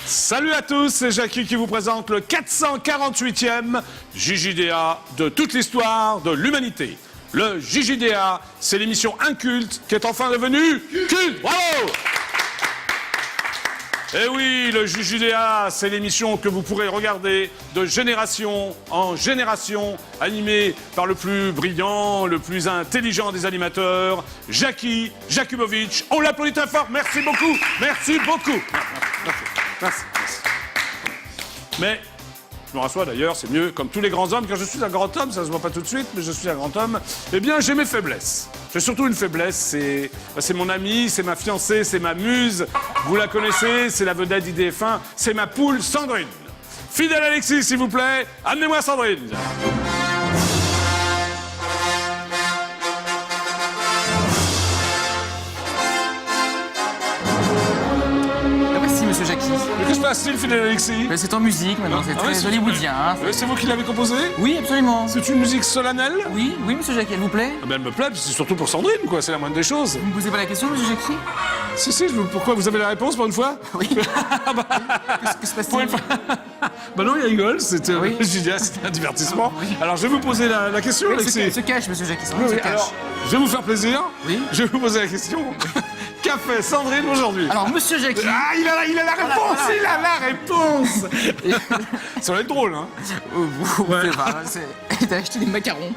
Salut à tous, c'est Jackie qui vous présente le 448e JJDA de toute l'histoire de l'humanité. Le JJDA, c'est l'émission inculte qui est enfin devenue culte. Bravo! Eh oui, le JJDA, c'est l'émission que vous pourrez regarder de génération en génération, animée par le plus brillant, le plus intelligent des animateurs, Jackie Jakubowicz. On l'applaudit très fort, merci beaucoup, merci beaucoup. Merci. Mais, je me rassois d'ailleurs, c'est mieux, comme tous les grands hommes, quand je suis un grand homme, ça se voit pas tout de suite, mais je suis un grand homme, eh bien j'ai mes faiblesses. J'ai surtout une faiblesse, c'est mon amie, c'est ma fiancée, c'est ma muse, vous la connaissez, c'est la vedette d'IDF1, c'est ma poule Sandrine. Fidèle Alexis, s'il vous plaît, amenez-moi Sandrine. Monsieur Jackie. Mais que se passe-t-il, fidèle Alexis? C'est en musique maintenant, c'est très hollywoodien. Hein, c'est vous qui l'avez composé? Oui, absolument. C'est une musique solennelle? Oui, monsieur Jackie, elle vous plaît? Ah ben, elle me plaît, c'est surtout pour Sandrine, quoi, c'est la moindre des choses. Vous me posez pas la question, monsieur Jackie? Si, pourquoi? Vous avez la réponse pour une fois? Oui. Que se passe-t-il? Bah non, il rigole, c'était un divertissement. Oui. Alors, je vais vous poser la question, Alexis. Elle se cache, monsieur Jackie, oui, se cache. Alors, je vais vous faire plaisir. Oui. Je vais vous poser la question. Qu'a fait Sandrine aujourd'hui? Alors, monsieur Jackie... Ah, il a la réponse, voilà. Il a la réponse. Ça va être drôle, hein? Ouais. Elle a acheté des macarons.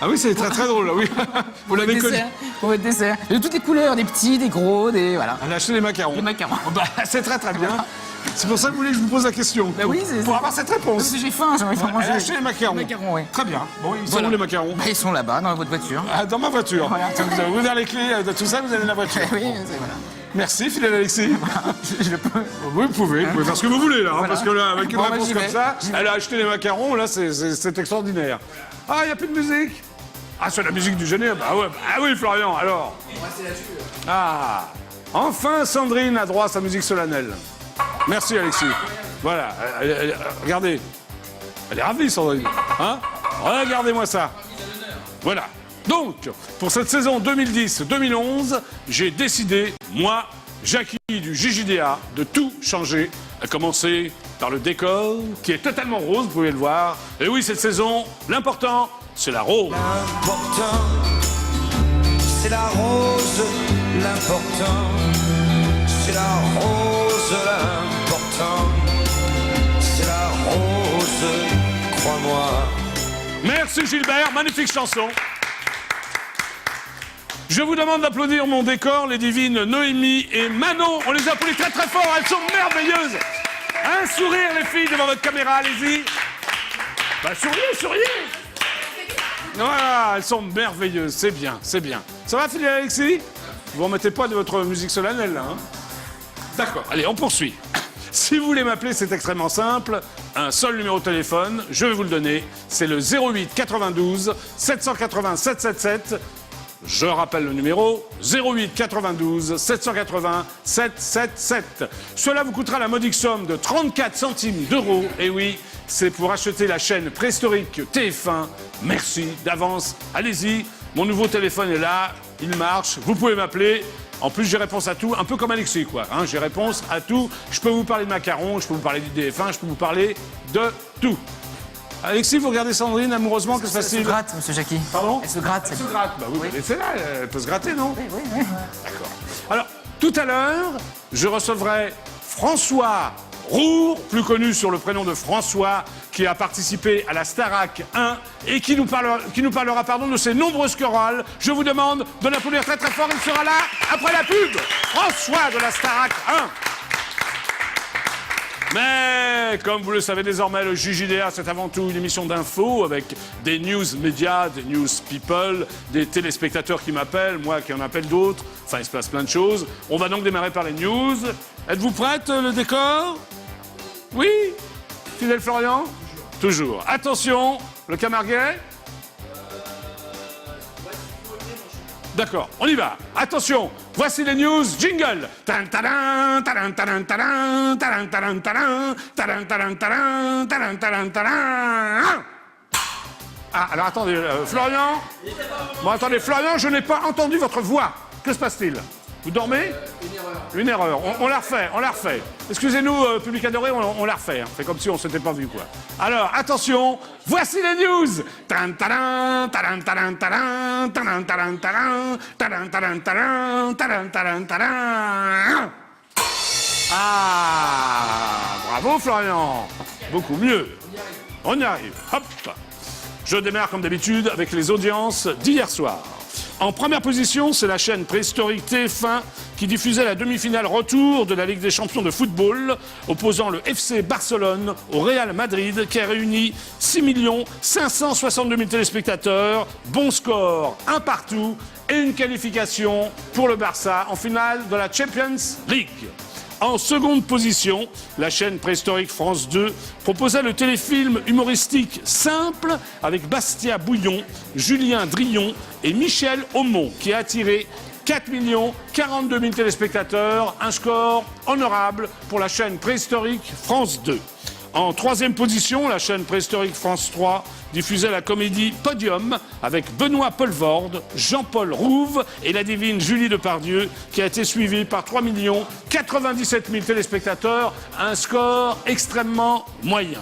Ah oui, c'est très très drôle, oui. Vous l'avez connu. Pour votre dessert. De toutes les couleurs, des petits, des gros, des... Voilà. Elle a acheté des macarons. Des macarons. Bah, c'est très très bien. C'est pour ça que vous voulez que je vous pose la question. Bah oui, c'est... Pour avoir cette réponse. Parce que j'ai faim, j'ai envie de manger. Elle a acheté les macarons. Les macarons, oui. Très bien. Bon, ils sont où les macarons? Bah, ils sont là-bas, dans votre voiture. Ah, dans ma voiture. Voilà. Vous avez ouvert les clés de tout ça, vous avez la voiture. Oui, c'est voilà. Merci, fidèle Alexis. Je peux. Oui, vous pouvez faire ce que vous voulez, là. Voilà. Parce que là, avec une réponse comme ça, j'y vais. elle a acheté les macarons, là, c'est extraordinaire. Ah, il n'y a plus de musique? Ah, c'est la musique du générique? Bah ouais, ah oui, Florian, alors. C'est la dessus. Ah, enfin, Sandrine a droit à sa musique solennelle. Merci, Alexis. Voilà, regardez. Elle est ravie, Sandrine. Hein? Regardez-moi ça. Voilà. Donc, pour cette saison 2010-2011, j'ai décidé, moi, Jackie du JJDA, de tout changer, à commencer par le décor, qui est totalement rose, vous pouvez le voir. Et oui, cette saison, l'important, c'est la rose. L'important, c'est la rose. L'important, c'est la rose. L'important, c'est la rose. Crois-moi. Merci Gilbert, magnifique chanson. Je vous demande d'applaudir mon décor, les divines Noémie et Manon. On les applaudit très très fort, elles sont merveilleuses. Un sourire les filles devant votre caméra, allez-y. Bah souriez. Voilà, elles sont merveilleuses, c'est bien, c'est bien. Ça va, fidèle Alexis? Vous remettez pas de votre musique solennelle, là, hein? D'accord, allez, on poursuit. Si vous voulez m'appeler, c'est extrêmement simple. Un seul numéro de téléphone, je vais vous le donner. C'est le 08 92 780 777. Je rappelle le numéro, 08 92 780 777. Cela vous coûtera la modique somme de 34 centimes d'euros. Et oui, c'est pour acheter la chaîne préhistorique TF1. Merci d'avance. Allez-y, mon nouveau téléphone est là, il marche, vous pouvez m'appeler. En plus, j'ai réponse à tout, un peu comme Alexis, quoi. Hein, j'ai réponse à tout. Je peux vous parler de macarons, je peux vous parler du DF1, je peux vous parler de tout. Alexis, vous regardez Sandrine amoureusement, que se passe-t-il? Elle se gratte, monsieur Jackie. Pardon? Elle se gratte. Elle se gratte. Bah oui, laissez-la, elle peut se gratter, non? Oui. D'accord. Alors, tout à l'heure, je recevrai François Roux, plus connu sur le prénom de François, qui a participé à la Starac 1 et qui nous parlera de ses nombreuses chorales. Je vous demande de l'applaudir très très fort, il sera là après la pub. François de la Starac 1. Mais, comme vous le savez désormais, le JJDA, c'est avant tout une émission d'infos avec des news médias, des news people, des téléspectateurs qui m'appellent, moi qui en appelle d'autres. Enfin, il se passe plein de choses. On va donc démarrer par les news. Êtes-vous prête, le décor? Oui? Fidèle Florian? Toujours. Attention, le Camarguais? D'accord, on y va. Attention, Voici les news, jingle. Taran, taran, taran, taran, taran, taran, taran, taran, taran, taran, taran, taran, taran, taran. Ah, alors attendez, Florian. Bon, attendez, Florian, je n'ai pas entendu votre voix. Que se passe-t-il? Vous dormez? Une erreur. On la refait, on la refait. Excusez-nous, public adoré, on la refait. Hein. C'est comme si on s'était pas vu, quoi. Alors, attention, voici les news. Taran, taran, taran, taran, taran, taran, taran, taran, taran, taran, taran, taran, taran, taran. Ah, bravo, Florian. Beaucoup mieux. On y arrive. Hop. Je démarre comme d'habitude avec les audiences d'hier soir. En première position, c'est la chaîne préhistorique TF1 qui diffusait la demi-finale retour de la Ligue des champions de football, opposant le FC Barcelone au Real Madrid, qui a réuni 6 562 000 téléspectateurs. Bon score, un partout et une qualification pour le Barça en finale de la Champions League. En seconde position, la chaîne préhistorique France 2 proposait le téléfilm humoristique Simple avec Bastia Bouillon, Julien Drillon et Michel Aumont qui a attiré 4 042 000 téléspectateurs, un score honorable pour la chaîne préhistorique France 2. En troisième position, la chaîne préhistorique France 3 diffusait la comédie Podium avec Benoît Poelvoorde, Jean-Paul Rouve et la divine Julie Depardieu qui a été suivie par 3 097 000 téléspectateurs, un score extrêmement moyen.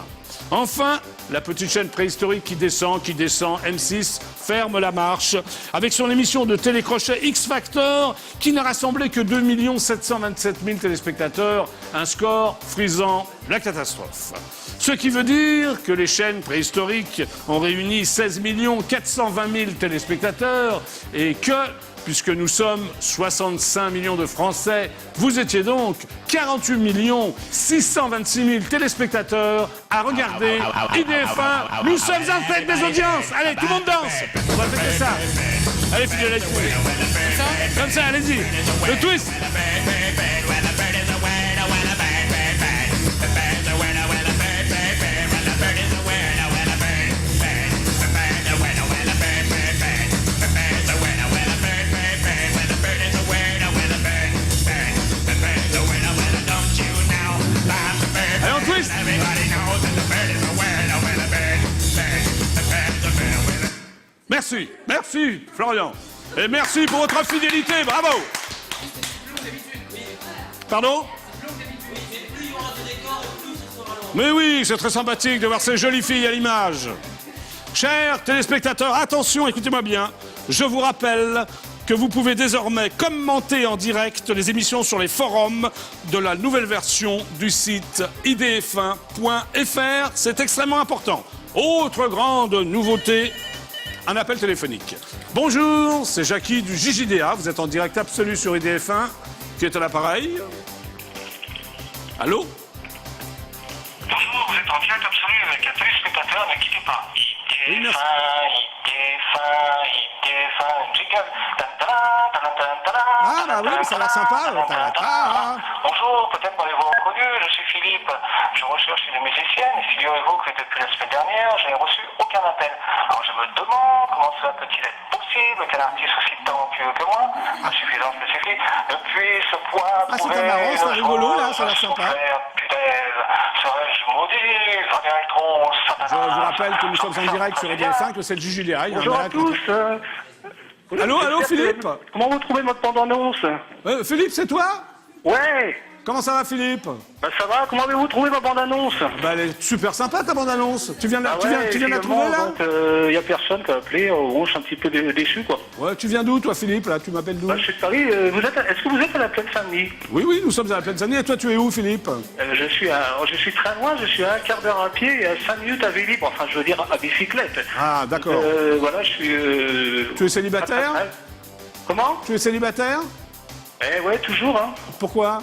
Enfin, la petite chaîne préhistorique qui descend, M6 ferme la marche avec son émission de télécrochet X Factor qui n'a rassemblé que 2 727 000 téléspectateurs, un score frisant la catastrophe. Ce qui veut dire que les chaînes préhistoriques ont réuni 16 420 000 téléspectateurs et que, puisque nous sommes 65 millions de Français, vous étiez donc 48 626 000 téléspectateurs à regarder IDF1. Nous sommes en tête des audiences. Allez, tout le monde danse. On va fêter ça. Allez, fidèles, comme ça, allez-y. Le twist. Merci, merci Florian. Et merci pour votre fidélité, bravo. Pardon? Mais oui, c'est très sympathique de voir ces jolies filles à l'image. Chers téléspectateurs, attention, écoutez-moi bien. Je vous rappelle que vous pouvez désormais commenter en direct les émissions sur les forums de la nouvelle version du site idf1.fr. C'est extrêmement important. Autre grande nouveauté, un appel téléphonique. Bonjour, c'est Jackie du JJDA. Vous êtes en direct absolu sur IDF1. Qui est à l'appareil? Allô? Bonjour, vous êtes en direct absolu avec un téléspectateur, ne quittez pas. Oui, merci. Jingle. Ah bah oui, ça a l'air sympa. Bonjour, peut-être m'avez-vous reconnu, je suis Philippe. Je recherche une musicienne et figurez-vous que depuis la semaine dernière, je n'ai reçu aucun appel. Alors je me demande comment cela peut-il être possible qu'un artiste aussi talentueux que moi, insuffisance me suffit, depuis ce point Ah, c'est pas marrant, c'est rigolo là, ça a l'air sympa. Serais-je maudit, Je vous rappelle que nous sommes en direct sur IDF1, que c'est le JJDA. Bonjour à tous. Allô, Philippe? Comment vous trouvez votre bande-annonce? Philippe, c'est toi? Ouais. Comment ça va, Philippe? Bah ça va, comment avez-vous trouvé ma bande-annonce? Bah elle est super sympa ta bande-annonce. Tu viens de la trouver là? Il n'y a personne qui a appelé, je suis un petit peu déçu quoi. Ouais, tu viens d'où toi, Philippe, là? Tu m'appelles d'où? Bah, je suis de Paris, est-ce que vous êtes à la plaine Saint-Denis? Oui, nous sommes à la plaine Saint-Denis. Et toi, tu es où, Philippe? Je suis très loin, je suis à un quart d'heure à pied et à 5 minutes à Vélib, enfin je veux dire à bicyclette. Ah, d'accord. Voilà, je suis... Tu es célibataire? Comment? Tu es célibataire? Ouais, toujours, hein. Pourquoi?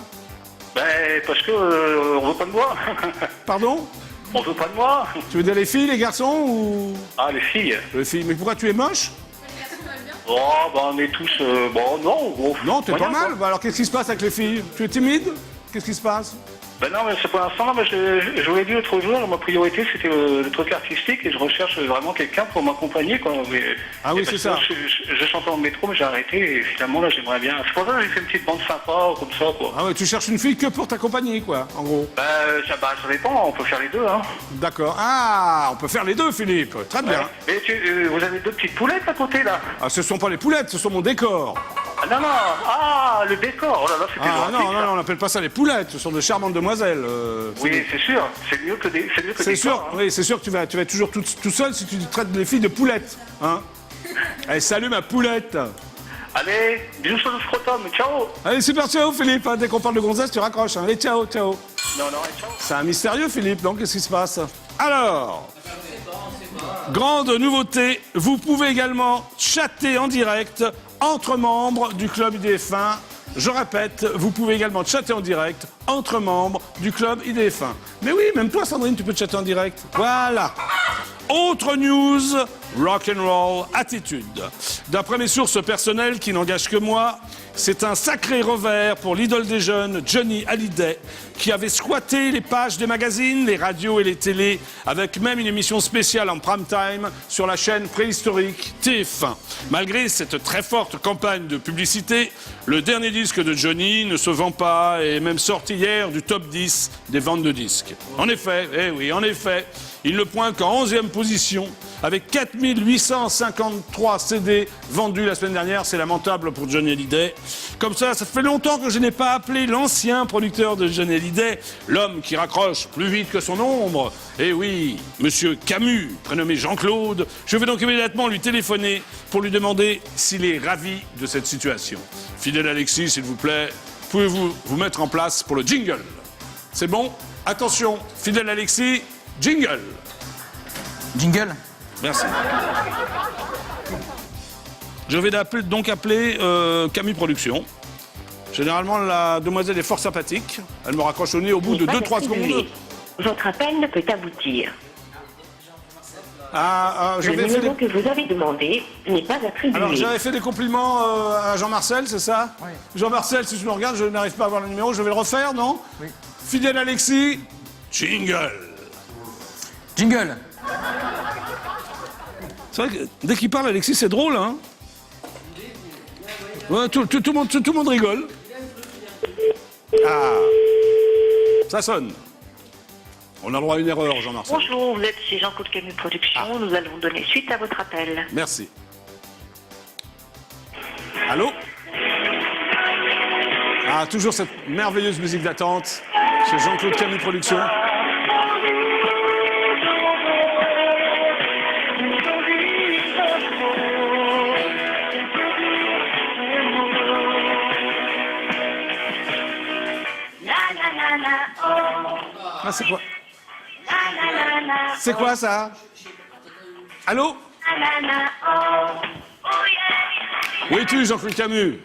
Parce que on veut pas de moi. Pardon? On veut pas de moi. Tu veux dire les filles, les garçons ou... Ah, les filles. Les filles. Mais pourquoi tu es moche? Oh, on est tous... non. Non, t'es pas moyen, mal. Bah, alors qu'est-ce qui se passe avec les filles? Tu es timide? Qu'est-ce qui se passe? Ben non, mais c'est pour l'instant, non, mais je vous l'ai dit l'autre jour, ma priorité c'était le truc artistique et je recherche vraiment quelqu'un pour m'accompagner, quoi. Ah oui, parce c'est que ça. Je chantais en métro, mais j'ai arrêté et finalement là j'aimerais bien. C'est pour ça que j'ai fait une petite bande sympa, comme ça, quoi. Ah ouais, tu cherches une fille que pour t'accompagner, quoi, en gros. Ça dépend, on peut faire les deux, hein. D'accord. Ah, on peut faire les deux, Philippe. Très bien. Ouais. Et vous avez deux petites poulettes à côté, là? Ah, ce sont pas les poulettes, ce sont mon décor. Ah non, non, le décor, oh là là, c'était Ah gentil, non, ça. non, on n'appelle pas ça les poulettes, ce sont de charmantes demoiselles. Oui, c'est sûr, c'est mieux que C'est des sûr, corps, hein. oui, c'est sûr que tu vas être toujours tout seul si tu traites les filles de poulettes, hein. Allez, salut ma poulette. Allez, bisous sur le scrotum, ciao. Allez, super, ciao Philippe, hein. Dès qu'on parle de gonzesse, tu raccroches, hein. Allez, ciao, ciao. Non, ciao. C'est un mystérieux Philippe, non? Qu'est-ce qui se passe? Alors, grande nouveauté, vous pouvez également chatter en direct entre membres du club IDF1. Je répète, vous pouvez également chatter en direct entre membres du club IDF1. Mais oui, même toi Sandrine, tu peux chatter en direct. Voilà. Autre news, rock'n'roll attitude. D'après mes sources personnelles qui n'engagent que moi, c'est un sacré revers pour l'idole des jeunes, Johnny Hallyday, qui avait squatté les pages des magazines, les radios et les télés, avec même une émission spéciale en prime time sur la chaîne préhistorique TF1. Malgré cette très forte campagne de publicité, le dernier disque de Johnny ne se vend pas et est même sorti hier du top 10 des ventes de disques. En effet, il ne pointe qu'en 11e position, avec 4853 CD vendus la semaine dernière. C'est lamentable pour Johnny Hallyday. Comme ça fait longtemps que je n'ai pas appelé l'ancien producteur de Johnny Hallyday, l'homme qui raccroche plus vite que son ombre. Eh oui, monsieur Camus, prénommé Jean-Claude. Je vais donc immédiatement lui téléphoner pour lui demander s'il est ravi de cette situation. Fidèle Alexis, s'il vous plaît, pouvez-vous vous mettre en place pour le jingle? C'est bon? Attention, fidèle Alexis, jingle. Jingle. Merci. Je vais donc appeler Camus Productions. Généralement, la demoiselle est fort sympathique. Elle me raccroche au nez au bout de 2-3 secondes. Votre appel ne peut aboutir. Le j'avais fait numéro que vous avez demandé n'est pas attribué. Alors, j'avais fait des compliments à Jean-Marcel, c'est ça? Oui. Jean-Marcel, si tu me regardes, je n'arrive pas à avoir le numéro, je vais le refaire, non? Oui. Fidèle Alexis, jingle. Jingle. C'est vrai que dès qu'il parle, Alexis, c'est drôle, hein? Ouais, tout le monde rigole. Ah, ça sonne. On a le droit à une erreur, Jean-Marcel. Bonjour, vous êtes chez Jean-Claude Camus Productions. Nous allons donner suite à votre appel. Merci. Allô? Ah, toujours cette merveilleuse musique d'attente chez Jean-Claude Camus Productions. Ah, c'est quoi? C'est quoi ça? Allô? Où es-tu, Jean-Claude Camus?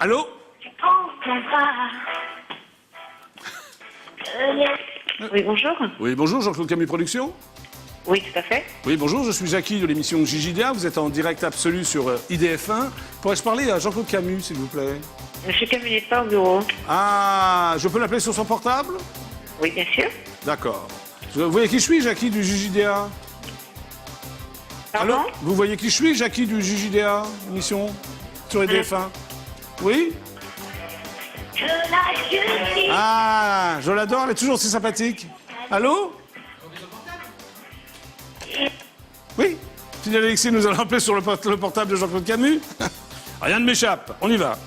Allô? Oui, bonjour. Oui, bonjour, Jean-Claude Camus Productions. Oui, tout à fait. Oui, bonjour, je suis Jackie de l'émission JJDA. Vous êtes en direct absolu sur IDF1. Pourrais-je parler à Jean-Claude Camus, s'il vous plaît? Monsieur Camus n'est pas au bureau. Ah, je peux l'appeler sur son portable? Oui, bien sûr. D'accord. Vous voyez qui je suis, Jackie du JJDA? Pardon? Allô? Vous voyez qui je suis, Jackie du JJDA, émission sur IDF1? Oui? Ah, je l'adore, elle est toujours si sympathique. Allô? Oui? Fidèle Alexis, nous allons appeler sur le portable de Jean-Claude Camus. Rien ne m'échappe, on y va.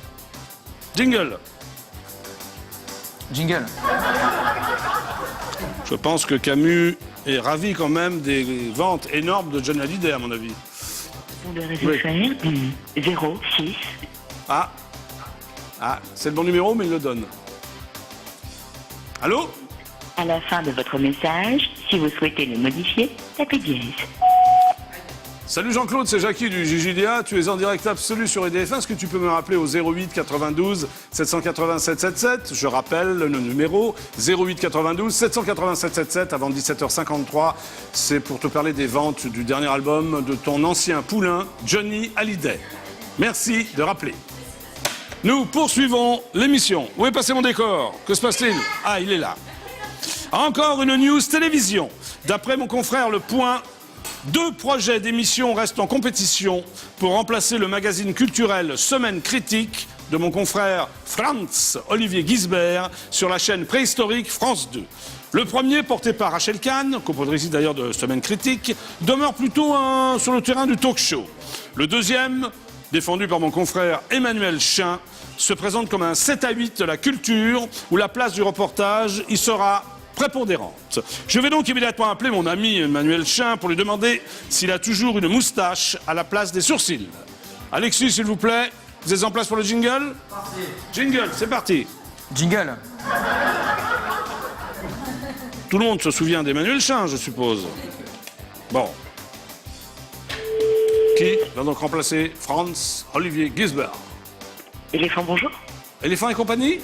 Jingle. Jingle. Je pense que Camus est ravi quand même des ventes énormes de Johnny Hallyday, à mon avis. Vous devez faire 06. Ah, c'est le bon numéro, mais il le donne. Allô? À la fin de votre message, si vous souhaitez le modifier, tapez dièse. Salut Jean-Claude, c'est Jackie du JJDA. Tu es en direct absolu sur IDF1. Est-ce que tu peux me rappeler au 08 92 787 77? Je rappelle le numéro 08 92 787 77 avant 17h53. C'est pour te parler des ventes du dernier album de ton ancien poulain, Johnny Hallyday. Merci de rappeler. Nous poursuivons l'émission. Où est passé mon décor? Que se passe-t-il? Ah, il est là. Encore une news télévision. D'après mon confrère Le Point, 2 projets d'émission restent en compétition pour remplacer le magazine culturel Semaine Critique de mon confrère Franz Olivier Gisbert sur la chaîne préhistorique France 2. Le premier, porté par Rachel Kahn, coproductrice d'ailleurs de Semaine Critique, demeure plutôt sur le terrain du talk show. Le deuxième, défendu par mon confrère Emmanuel Chin, se présente comme un 7 à 8 de la culture, où la place du reportage y sera prépondérante. Je vais donc immédiatement appeler mon ami Emmanuel Chin pour lui demander s'il a toujours une moustache à la place des sourcils. Alexis, s'il vous plaît, vous êtes en place pour le jingle? Jingle, c'est parti. Jingle. Tout le monde se souvient d'Emmanuel Chin, je suppose. Bon. Qui va donc remplacer Franz Olivier Gisbert? Éléphant, bonjour. Éléphant et compagnie?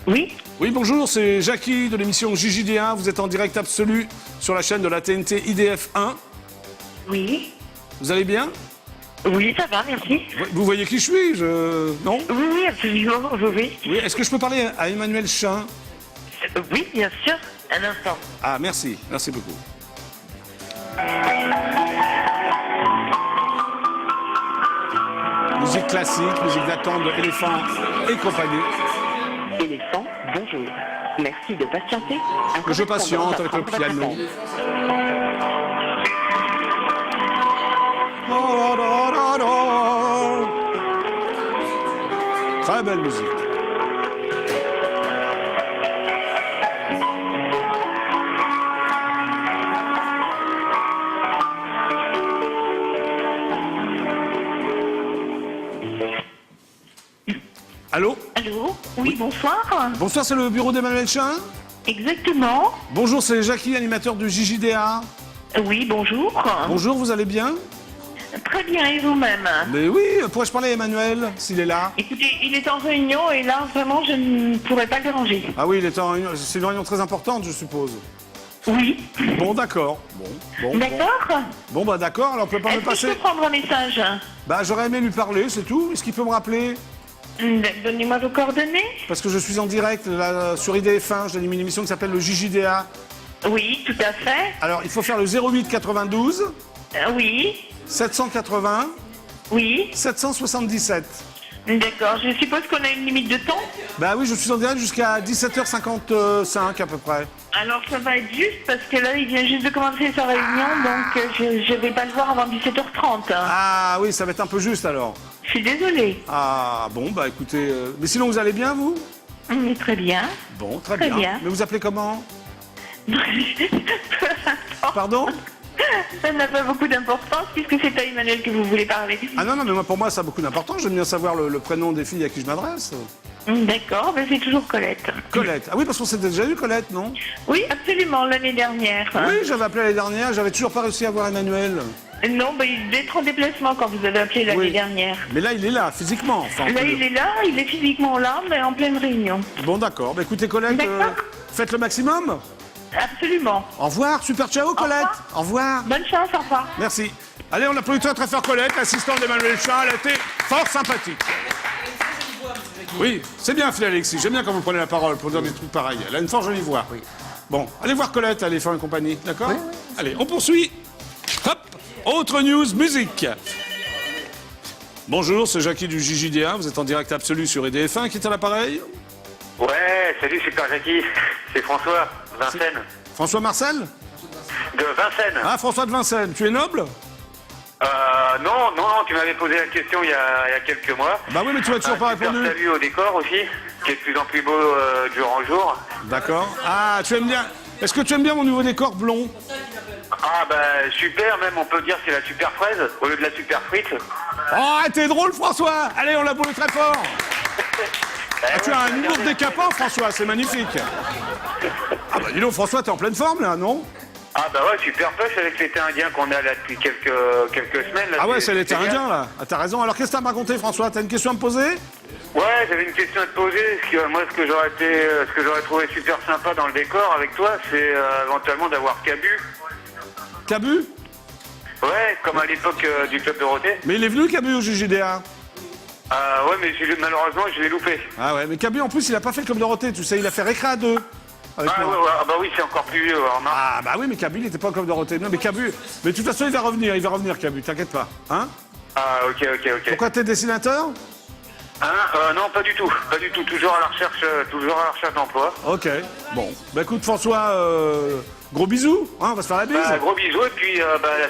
Oui, Oui, bonjour, c'est Jackie de l'émission JJDA. Vous êtes en direct absolu sur la chaîne de la TNT IDF 1. oui. Vous allez bien? Oui, ça va, merci. Vous voyez qui je suis? Non? Oui, oui, absolument, oui. Oui, est-ce que je peux parler à Emmanuel Chin? Oui, bien sûr. Un instant. Ah, merci. Merci beaucoup. Musique classique, musique d'attente de Éléphant et compagnie. Éléphant, bonjour. Merci de patienter. Je patiente avec le piano. Très belle musique. Allô? Allô? Oui, bonsoir. Bonsoir, c'est le bureau d'Emmanuel Chin? Exactement. Bonjour, c'est Jackie, animateur du JJDA. Oui, bonjour. Bonjour, vous allez bien? Très bien, et vous-même? Mais oui, pourrais-je parler à Emmanuel, s'il est là? Écoutez, il est en réunion et là, vraiment, je ne pourrais pas le déranger. Ah oui, il est en réunion. C'est une réunion très importante, je suppose. Oui. Bon, d'accord. Bon, D'accord. Bon, bah d'accord, alors on peut pas me Est-ce que je passer. peux prendre un message? Bah, j'aurais aimé lui parler, c'est tout. Est-ce qu'il peut me rappeler? Donnez-moi vos coordonnées. Parce que je suis en direct là, sur IDF1, j'anime une émission qui s'appelle le JJDA. Oui, tout à fait. Alors, il faut faire le 08 92 Oui. 780 Oui. 777. D'accord. Je suppose qu'on a une limite de temps. Bah oui, je suis en direct jusqu'à 17h55 à peu près. Alors ça va être juste parce que là il vient juste de commencer sa réunion donc je vais pas le voir avant 17h30. Ah oui, ça va être un peu juste alors. Je suis désolée. Ah bon, bah écoutez... Mais sinon, vous allez bien, vous? Mais très bien. Bon, très Très bien. bien. Mais vous appelez comment? Peu importe. Pardon? Ça n'a pas beaucoup d'importance puisque c'est à Emmanuel que vous voulez parler. Ah non, mais pour moi, ça a beaucoup d'importance. J'aime bien savoir le prénom des filles à qui je m'adresse. D'accord, ben c'est toujours Colette. Colette. Ah oui, parce qu'on s'était déjà eu, Colette, non? Oui, absolument, l'année dernière. Oui, j'avais appelé l'année dernière, j'avais toujours pas réussi à voir Emmanuel. Non, ben il devait être en déplacement quand vous avez appelé l'année Oui. dernière. Mais là, il est là, physiquement. Enfin, on Là, peut il dire. est là, il est physiquement là, mais en pleine réunion. Bon, d'accord. Bah, écoutez, Colette, D'accord. faites le maximum. Absolument. Au revoir, super ciao, Colette. Au revoir. Bonne chance, au revoir. Merci. Allez, on applaudit très fort Colette, l'assistante d'Emmanuel Chin. Elle a été fort sympathique. Oui, c'est bien, Phil Alexis. J'aime bien quand vous prenez la parole pour dire des trucs pareils. Elle a une fort jolie voix. Bon, allez voir Colette, allez faire une compagnie, d'accord? Allez, on poursuit. Hop, autre news, musique. Bonjour, c'est Jackie du JJDA. Vous êtes en direct absolu sur IDF1. Qui est à l'appareil? Ouais, salut Super Jackie, c'est François Vincennes. François Marcel? De Vincennes. Ah, François de Vincennes. Tu es noble? Non, tu m'avais posé la question il y a quelques mois. Bah oui, mais tu m'as toujours pas Super répondu. salut au décor aussi, qui est de plus en plus beau de jour en jour. D'accord. Ah, tu aimes bien. Est-ce que tu aimes bien mon nouveau décor blond? Ah bah super, même on peut dire c'est la super fraise au lieu de la super frite. Oh, t'es drôle, François. Allez, on l'applaudit très fort. Ah, tu as un humour décapant, François, c'est magnifique. Ah bah dis donc, François, t'es en pleine forme là, non? Ah bah ouais, super pêche avec l'été indien qu'on a là depuis quelques semaines. Là, Ah ouais, c'est l'été génial. indien là. Ah, t'as raison. Alors qu'est-ce que t'as à me raconter, François? T'as une question à me poser? Ouais, j'avais une question à te poser. Moi, ce que j'aurais trouvé super sympa dans le décor avec toi, c'est éventuellement d'avoir Cabu. Cabu? Ouais, comme à l'époque du Club Dorothée. Mais il est venu, Cabu, au JJDA. Ouais, mais malheureusement, je l'ai loupé. Ah ouais, mais Cabu, en plus, il a pas fait comme Dorothée, tu sais, il a fait récré à 2. Avec Ah, moi. ouais, bah oui, c'est encore plus vieux. Alors, non. Ah bah oui, mais Cabu, il était pas comme Dorothée. Non, mais Cabu, mais de toute façon, il va revenir, Cabu, t'inquiète pas. Hein? Ah, ok. Pourquoi t'es dessinateur? Non, pas du tout. Toujours à la recherche d'emploi. Ok, bon. Bah écoute, François, gros bisous, hein, on va se faire la bise. Gros bisous et puis la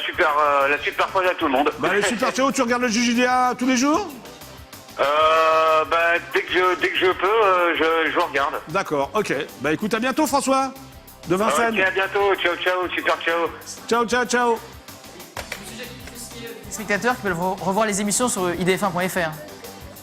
super fois à tout le monde. Bah les super ciao, tu regardes le JJDA tous les jours? Dès que je peux, je regarde. D'accord, ok. Bah écoute, à bientôt François de Vincennes. Ok, à bientôt. Ciao, super ciao. Ciao. Les spectateurs qui peuvent revoir les émissions sur idf1.fr.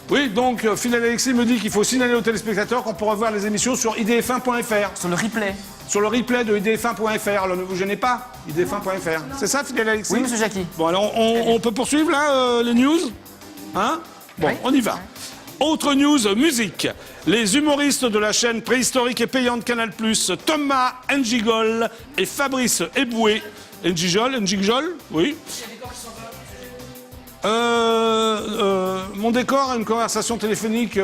Oui, donc Phil Alexis me dit qu'il faut signaler aux téléspectateurs qu'on pourra voir les émissions sur idf1.fr. Sur le replay. Sur le replay de idf1.fr. Alors ne vous gênez pas, idf1.fr. C'est ça, Phil Alexis? Oui, monsieur Jackie. Bon, alors on peut poursuivre là les news? Hein? Bon, Oui. on y va. Autre news, musique. Les humoristes de la chaîne préhistorique et payante Canal+, Thomas Njigol et Fabrice Eboué. Njigol, oui. Mon décor a une conversation téléphonique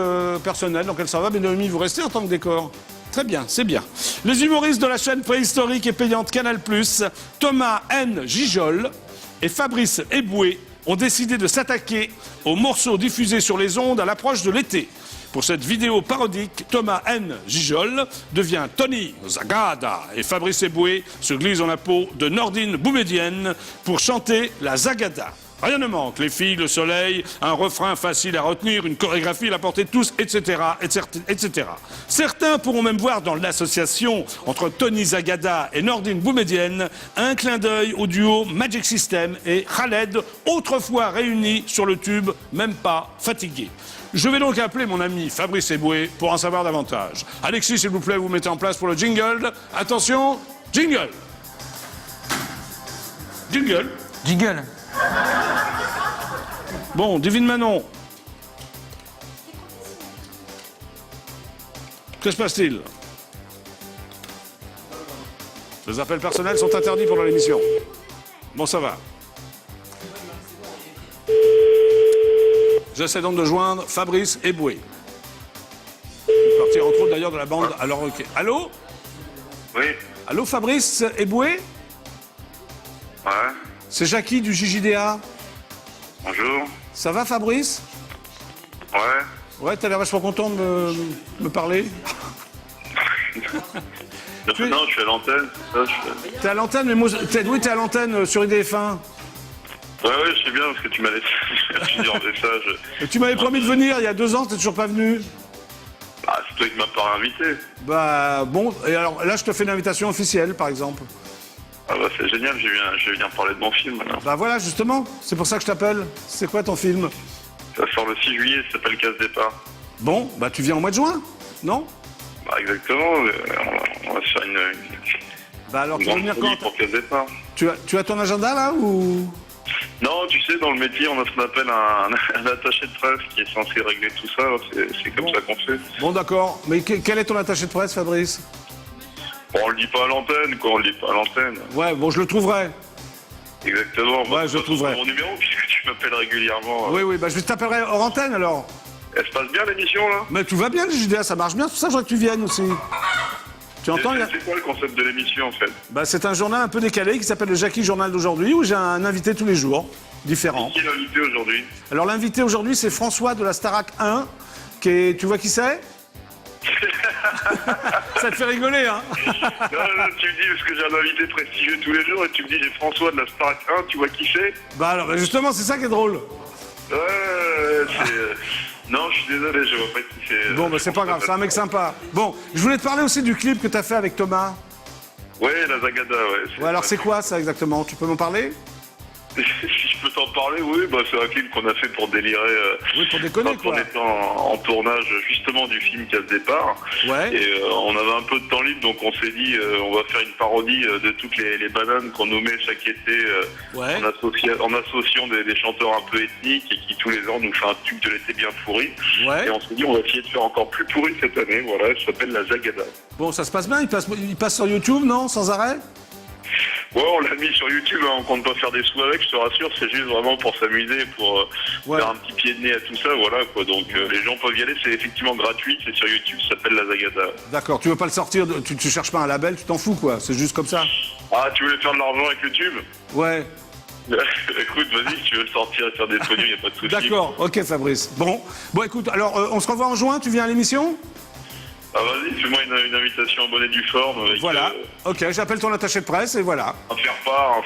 personnelle, donc elle s'en va. Mais Noémie, vous restez en tant que décor. Très bien, c'est bien. Les humoristes de la chaîne préhistorique et payante Canal+, Thomas Njigol et Fabrice Eboué, ont décidé de s'attaquer aux morceaux diffusés sur les ondes à l'approche de l'été. Pour cette vidéo parodique, Thomas Njigol devient Tony Zagada et Fabrice Eboué se glisse dans la peau de Nordine Boumedienne pour chanter la Zagada. Rien ne manque, les filles, le soleil, un refrain facile à retenir, une chorégraphie à la portée de tous, etc., etc. Certains pourront même voir dans l'association entre Tony Zagada et Nordine Boumedienne un clin d'œil au duo Magic System et Khaled, autrefois réunis sur le tube, même pas fatigués. Je vais donc appeler mon ami Fabrice Eboué pour en savoir davantage. Alexis, s'il vous plaît, vous mettez en place pour le jingle. Attention, jingle. Jingle. Jingle. Bon, Divine Manon. Que se passe-t-il? Les appels personnels sont interdits pendant l'émission. Bon, ça va. J'essaie donc de joindre Fabrice Eboué. Il partir entre autres d'ailleurs de la bande Alors ok. Allô? Oui. Allô Fabrice Eboué? Ouais. C'est Jackie du JJDA. Bonjour. Ça va Fabrice? Ouais. Ouais, t'as l'air vachement content de me parler. Non, je suis à l'antenne. T'es à l'antenne, mais moi, t'es à l'antenne sur IDF1. Ouais, je sais bien parce que tu m'as laissé plusieurs messages. Et tu m'avais promis de venir il y a 2 ans, t'es toujours pas venu. Ah, c'est toi qui m'as pas invité. Bah bon, et alors là je te fais une invitation officielle par exemple. Ah bah c'est génial, je viens parler de mon film maintenant. Bah voilà justement, c'est pour ça que je t'appelle. C'est quoi ton film? Ça sort le 6 juillet, ça s'appelle Casse Départ. Bon, bah tu viens au mois de juin, non? Bah exactement, on va se faire une Bah alors tu veux grande venir folie quand? pour Casse Départ. Tu as ton agenda là ou? Non, tu sais, dans le métier, on a ce qu'on appelle un attaché de presse qui est censé régler tout ça. C'est comme ça qu'on fait. Bon d'accord, mais quel est ton attaché de presse Fabrice? Bon, on le dit pas à l'antenne, quoi, on le dit pas à l'antenne. Ouais, bon je le trouverai. Exactement. Ouais, je le trouverai. Mon numéro, puisque tu m'appelles régulièrement. Oui, bah je t'appellerai hors antenne alors. Elle se passe bien l'émission, là? Mais tout va bien le JDA, ça marche bien, c'est pour ça que je voudrais que tu viennes aussi. Tu entends? C'est quoi le concept de l'émission, en fait? Bah, c'est un journal un peu décalé qui s'appelle le Jackie Journal d'aujourd'hui où j'ai un invité tous les jours, différent. Qui est l'invité aujourd'hui? Alors l'invité aujourd'hui c'est François de la Starac 1, tu vois qui c'est? Ça te fait rigoler, hein? Non, tu me dis, parce que j'ai un invité prestigieux tous les jours, et tu me dis, j'ai François de la Starac 1, tu vois qui c'est? Bah alors justement c'est ça qui est drôle. Ouais, c'est... Non, je suis désolé, je vois pas qui c'est. Bon bah c'est pas grave, c'est un mec sympa. Bon, je voulais te parler aussi du clip que t'as fait avec Thomas. Ouais, la Zagada, ouais. Ouais alors c'est quoi ça exactement? Tu peux m'en parler? Si je peux t'en parler, oui, bah c'est un clip qu'on a fait pour délirer. Oui, pour déconner, quand on quoi. était en tournage justement du film Casse Départ. Ouais. Et on avait un peu de temps libre, donc on s'est dit on va faire une parodie de toutes les bananes qu'on nous met chaque été Ouais. en associant des chanteurs un peu ethniques et qui tous les ans nous fait un tube de l'été bien pourri. Ouais. Et on s'est dit on va essayer de faire encore plus pourri cette année. Voilà, ça s'appelle la Zagada. Bon ça se passe bien, il passe sur YouTube, non? Sans arrêt? Ouais, on l'a mis sur YouTube, hein, on compte pas faire des sous avec, je te rassure, c'est juste vraiment pour s'amuser, pour faire un petit pied de nez à tout ça, voilà quoi. Donc les gens peuvent y aller, c'est effectivement gratuit, c'est sur YouTube, ça s'appelle La Zagata. D'accord, tu veux pas le sortir, tu cherches pas un label, tu t'en fous quoi, c'est juste comme ça. Ah, tu voulais faire de l'argent avec YouTube? Ouais. Écoute, vas-y, si tu veux le sortir et faire des pognon, y a pas de souci. D'accord, ok Fabrice. Bon, écoute, alors on se revoit en juin, tu viens à l'émission? Ah vas-y, fais-moi une invitation en bonnet du forme. Avec, Voilà, ok, j'appelle ton attaché de presse et voilà. En faire part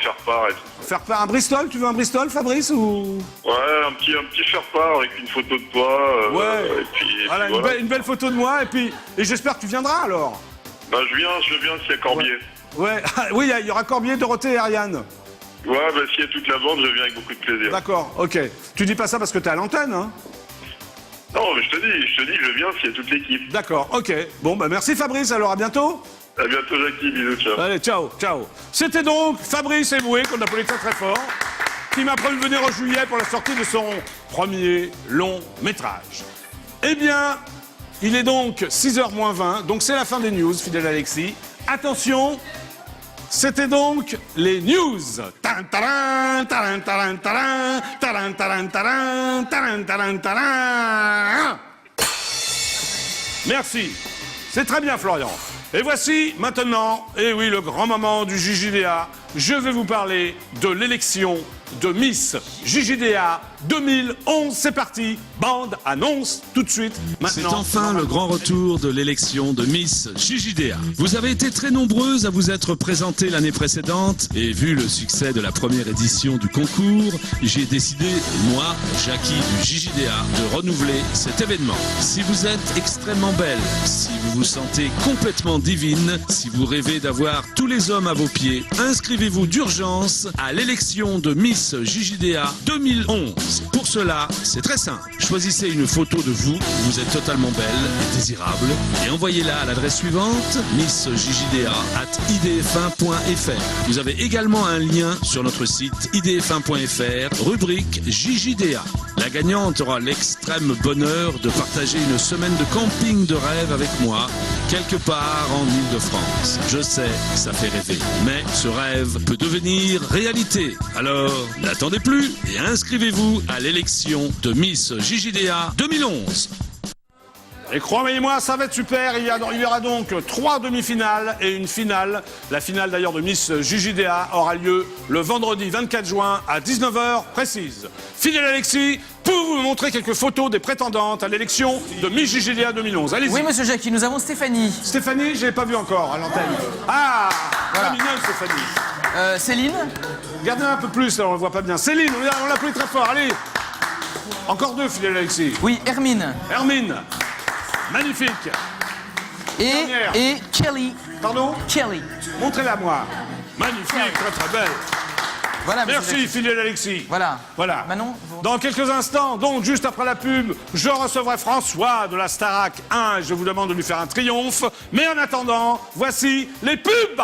et tout. Faire part un Bristol, tu veux un Bristol Fabrice ou... Ouais, un petit faire part avec une photo de toi. Ouais, et puis voilà, voilà. une belle photo de moi et j'espère que tu viendras alors. Bah je viens s'il y a Corbier. Ouais, oui, il y aura Corbier, Dorothée et Ariane. Ouais, bah s'il y a toute la bande, je viens avec beaucoup de plaisir. D'accord, ok. Tu dis pas ça parce que t'es à l'antenne, hein? Non, mais je te dis, je viens s'il y a toute l'équipe. D'accord, ok. Bon, bah merci Fabrice, alors à bientôt. À bientôt Jackie, bisous, ciao. Allez, ciao, ciao. C'était donc Fabrice Eboué, qu'on appelait très très fort, qui m'a promis de venir en juillet pour la sortie de son premier long métrage. Eh bien, il est donc 6h moins 20, donc c'est la fin des news, fidèle Alexis. Attention, c'était donc les news. Taran, taran, taran, taran, taran, taran, taran, taran, taran, taran, taran. Merci. C'est très bien, Florian. Et voici maintenant, et oui, le grand moment du JJDA. Je vais vous parler de l'élection de Miss JJDA 2011. C'est parti. Bande annonce tout de suite. C'est Maintenant. enfin le grand retour de l'élection de Miss JJDA. Vous avez été très nombreuses à vous être présentées l'année précédente et vu le succès de la première édition du concours, j'ai décidé, moi, Jackie du JJDA, de renouveler cet événement. Si vous êtes extrêmement belle, si vous vous sentez complètement divine, si vous rêvez d'avoir tous les hommes à vos pieds, inscrivez-vous d'urgence à l'élection de Miss JJDA 2011. Pour cela, c'est très simple. Choisissez une photo de vous, vous êtes totalement belle et désirable, et envoyez-la à l'adresse suivante, missjjda@idf1.fr. Vous avez également un lien sur notre site idf1.fr, rubrique JJDA. La gagnante aura l'extrême bonheur de partager une semaine de camping de rêve avec moi, quelque part en Île-de-France. Je sais, ça fait rêver, mais ce rêve peut devenir réalité. Alors, n'attendez plus et inscrivez-vous à l'élection de Miss JJDA 2011. Et croyez-moi, ça va être super. Il y aura donc 3 demi-finales et une finale. La finale d'ailleurs de Miss JJDA aura lieu le vendredi 24 juin à 19h précise. Fidèle Alexis, pouvez-vous me montrer quelques photos des prétendantes à l'élection de Miss JJDA 2011? Allez-y. Oui, monsieur Jackie, nous avons Stéphanie. Stéphanie, je l'ai pas vue encore à l'antenne. Ah, Voilà. très mignonne Stéphanie. Céline. Regardez un peu plus, là, on ne voit pas bien. Céline, on l'applaudit très fort. Allez. Encore 2, fidèle Alexis. Oui, Hermine. Hermine. Magnifique. Dernière. Et Kelly. Pardon? Kelly. Montrez-la moi. Magnifique, très très belle. Voilà, monsieur Merci, Jackie. fidèle Alexis. Voilà. Voilà. Manon, Dans quelques instants, donc juste après la pub, je recevrai François de la Starac 1 et je vous demande de lui faire un triomphe. Mais en attendant, voici les pubs.